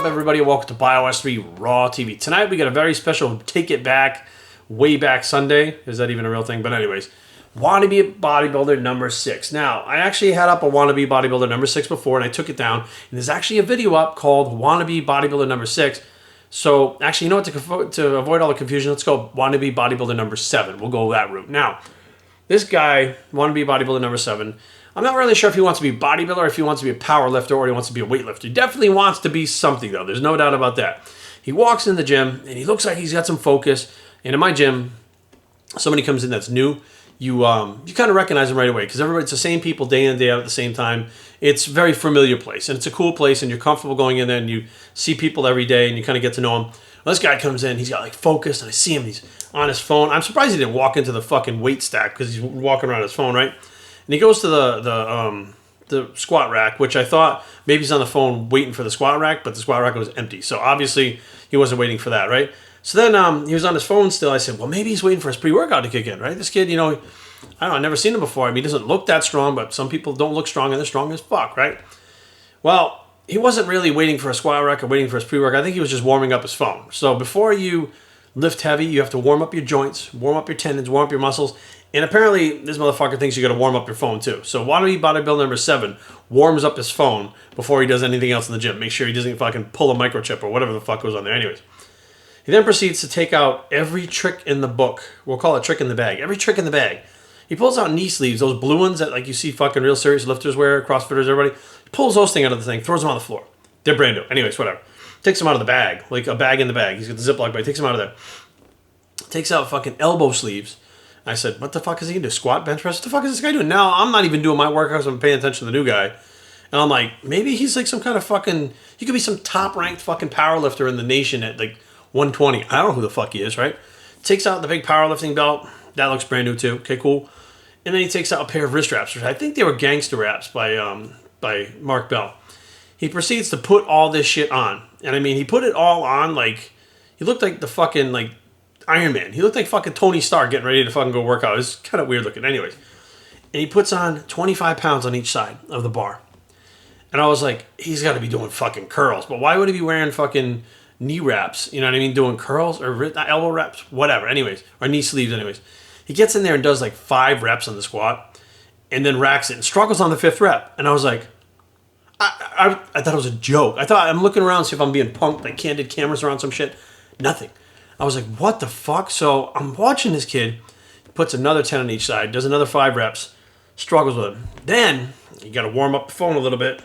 up, everybody? Welcome to BioS3 Raw TV. Tonight we got a very special Take It Back, Way Back Sunday. Is that even a real thing? But anyways, Wannabe Bodybuilder number 6. Now, I actually had up a Wannabe Bodybuilder number 6 before, and I took it down. And there's actually a video up called Wannabe Bodybuilder number 6. So, actually, you know what? To avoid all the confusion, let's go Wannabe Bodybuilder number 7. We'll go that route. Now, this guy, Wannabe Bodybuilder number 7, I'm not really sure if he wants to be a bodybuilder, or if he wants to be a power lifter, or he wants to be a weightlifter. He definitely wants to be something, though. There's no doubt about that. He walks in the gym, and he looks like he's got some focus. And in my gym, somebody comes in that's new, you kind of recognize him right away, because it's the same people day in and day out at the same time. It's a very familiar place, and it's a cool place, and you're comfortable going in there, and you see people every day, and you kind of get to know them. Well, this guy comes in, he's got like focus, and I see him, he's on his phone. I'm surprised he didn't walk into the fucking weight stack, because he's walking around his phone, right? And he goes to the squat rack, which I thought maybe he's on the phone waiting for the squat rack, but the squat rack was empty. So obviously he wasn't waiting for that, right? So then he was on his phone still. I said, well, maybe he's waiting for his pre-workout to kick in, right? This kid, you know, I don't know, I've never seen him before. I mean, he doesn't look that strong, but some people don't look strong, and they're strong as fuck, right? Well, he wasn't really waiting for a squat rack or waiting for his pre-workout. I think he was just warming up his phone. So before you lift heavy, you have to warm up your joints, warm up your tendons, warm up your muscles. And apparently, this motherfucker thinks you got to warm up your phone too. So Wannabe Bodybuilder number 7 warms up his phone before he does anything else in the gym. Make sure he doesn't fucking pull a microchip or whatever the fuck goes on there. Anyways, he then proceeds to take out every trick in the book. We'll call it trick in the bag. Every trick in the bag. He pulls out knee sleeves, those blue ones that like you see fucking real serious lifters wear, CrossFitters, everybody. He pulls those things out of the thing, throws them on the floor. They're brand new. Anyways, whatever. Takes them out of the bag, like a bag in the bag. He's got the Ziploc bag. Takes them out of there. Takes out fucking elbow sleeves. I said, what the fuck is he going to do? Squat, bench press? What the fuck is this guy doing? Now, I'm not even doing my workouts. I'm paying attention to the new guy. And I'm like, maybe he's like some kind of fucking... He could be some top-ranked fucking powerlifter in the nation at like 120. I don't know who the fuck he is, right? Takes out the big powerlifting belt. That looks brand new too. Okay, cool. And then he takes out a pair of wrist wraps. I think they were gangster wraps by Mark Bell. He proceeds to put all this shit on. And I mean, he put it all on like... He looked like the fucking like... Iron Man. He looked like fucking Tony Stark getting ready to fucking go work out. It was kind of weird looking. Anyways. And he puts on 25 pounds on each side of the bar. And I was like, he's got to be doing fucking curls. But why would he be wearing fucking knee wraps? You know what I mean? Doing curls or elbow wraps? Whatever. Anyways. Or knee sleeves anyways. He gets in there and does like 5 reps on the squat. And then racks it and struggles on the 5th rep. And I was like, I thought it was a joke. I thought, I'm looking around to see if I'm being punked. Like candid cameras around some shit. Nothing. I was like, what the fuck? So I'm watching this kid, puts another 10 on each side, does another 5 reps, struggles with it. Then, you got to warm up the phone a little bit.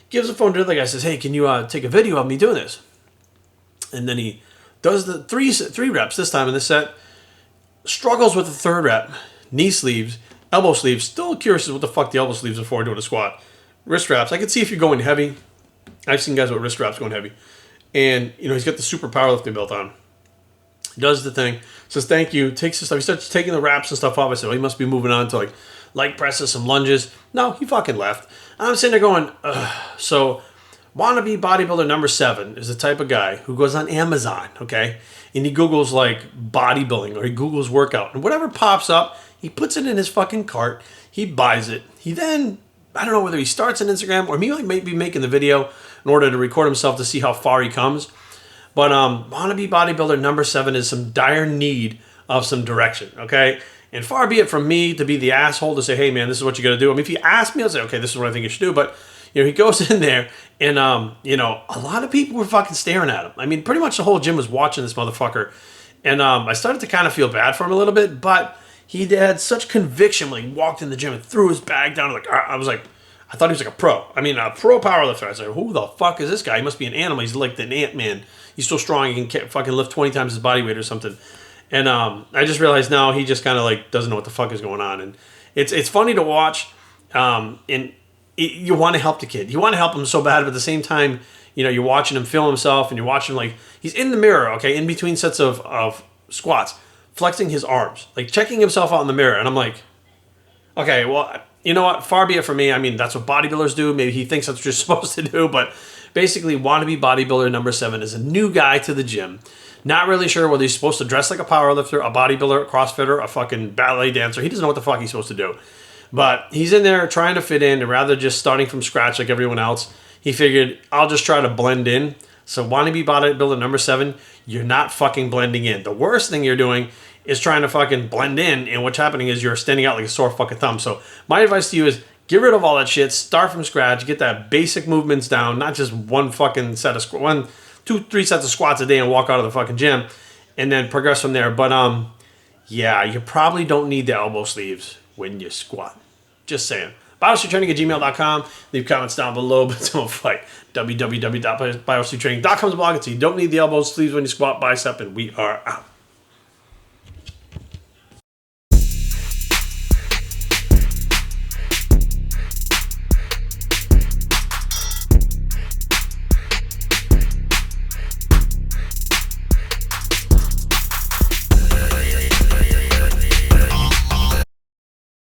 Gives the phone to the other guy, says, hey, can you take a video of me doing this? And then he does the three reps this time in this set, struggles with the 3rd rep, knee sleeves, elbow sleeves. Still curious as what the fuck the elbow sleeves are for doing a squat. Wrist wraps. I can see if you're going heavy. I've seen guys with wrist wraps going heavy. And, you know, he's got the super powerlifting belt on. Does the thing, says thank you, takes the stuff. He starts taking the wraps and stuff off. I said, well, he must be moving on to like leg presses, some lunges. No, he fucking left. And I'm sitting there going, ugh. So, Wannabe Bodybuilder number 7 is the type of guy who goes on Amazon, okay? And he Googles like bodybuilding or he Googles workout. And whatever pops up, he puts it in his fucking cart. He buys it. He then, I don't know whether he starts an Instagram or he might be making the video in order to record himself to see how far he comes. But Wannabe Bodybuilder number 7 is some dire need of some direction, okay? And far be it from me to be the asshole to say, hey, man, this is what you got to do. I mean, if you ask me, I'll say, okay, this is what I think you should do. But, you know, he goes in there and, you know, a lot of people were fucking staring at him. I mean, pretty much the whole gym was watching this motherfucker. And I started to kind of feel bad for him a little bit. But he had such conviction when he walked in the gym and threw his bag down. Like, I was like... I thought he was like a pro. I mean, a pro powerlifter. I was like, who the fuck is this guy? He must be an animal. He's like an Ant-Man. He's so strong he can fucking lift 20 times his body weight or something. And I just realized now he just kind of like doesn't know what the fuck is going on. And it's funny to watch. You want to help the kid. You want to help him so bad, but at the same time, you know, you're watching him film himself and you're watching him like he's in the mirror, okay, in between sets of squats, flexing his arms, like checking himself out in the mirror. And I'm like, okay, well... You know what? Far be it from me. I mean, that's what bodybuilders do. Maybe he thinks that's what you're supposed to do. But basically, Wannabe Bodybuilder number 7 is a new guy to the gym. Not really sure whether he's supposed to dress like a powerlifter, a bodybuilder, a CrossFitter, a fucking ballet dancer. He doesn't know what the fuck he's supposed to do. But he's in there trying to fit in. And rather just starting from scratch like everyone else, he figured, I'll just try to blend in. So Wanabe Bodybuilder number 7, you're not fucking blending in. The worst thing you're doing is trying to fucking blend in, and what's happening is you're standing out like a sore fucking thumb. So my advice to you is get rid of all that shit, start from scratch, get that basic movements down, not just one fucking set of 1, 2, 3 sets of squats a day and walk out of the fucking gym, and then progress from there. But yeah, you probably don't need the elbow sleeves when you squat. Just saying. BioStreetTraining@gmail.com. Leave comments down below, but don't fight. www.biostreettraining.com is a blog. So you don't need the elbow sleeves when you squat, bicep, and we are out.